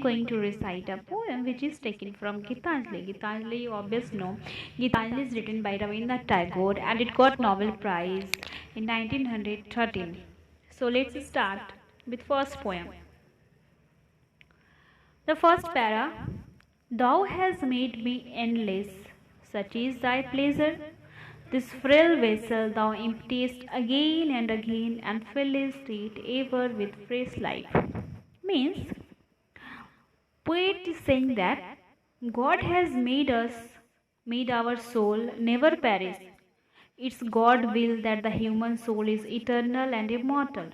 going to recite a poem which is taken from Gitanjali. Gitanjali, you obviously know, Gitanjali is written by Rabindranath Tagore and it got Nobel Prize in 1913. So let's start with first poem. The first para. Thou hast made me endless, such is thy pleasure. This frail vessel thou emptiest again and again, and fillest it ever with fresh life. Means, poet is saying that God has made our soul never perish. It's God will that the human soul is eternal and immortal.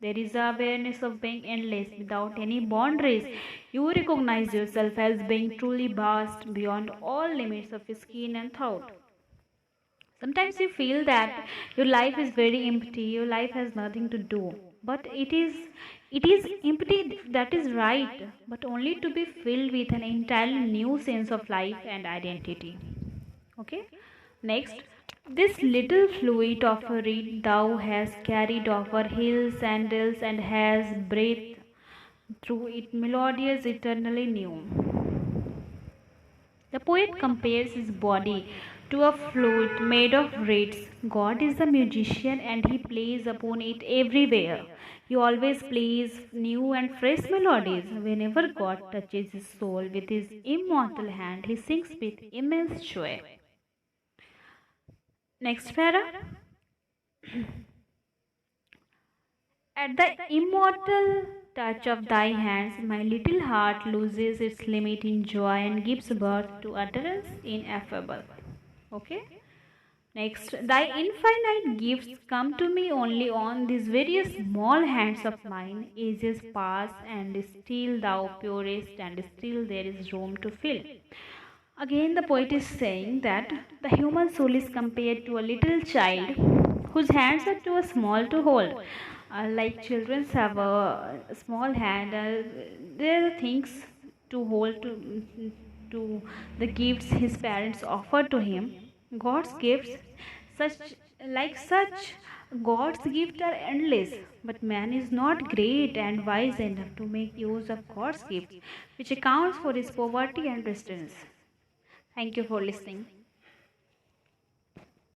There is the awareness of being endless without any boundaries. You recognize yourself as being truly vast beyond all limits of skin and thought. Sometimes you feel that your life is very empty, your life has nothing to do. But it is empty, that is right, but only to be filled with an entirely new sense of life and identity. Okay? Next, this little fluid of a reed thou hast carried over hills and dales and has breathed through it melodious eternally new. The poet compares his body to a flute made of reeds. God is a musician and he plays upon it everywhere. He always plays new and fresh melodies. Whenever God touches his soul with his immortal hand, he sings with immense joy. Next para. At the immortal touch of thy hands, my little heart loses its limit in joy and gives birth to utterance ineffable. Okay? Next, thy infinite gifts come to me only on these various small hands of mine. Ages pass, and still thou purest, and still there is room to fill. Again, the poet is saying that the human soul is compared to a little child whose hands are too small to hold. Like children have a small hand, there are things to hold to the gifts his parents offer to him. God's gifts, such such, God's gifts are endless, but man is not great and wise enough to make use of God's gifts, which accounts for his poverty and distance. Thank you for listening.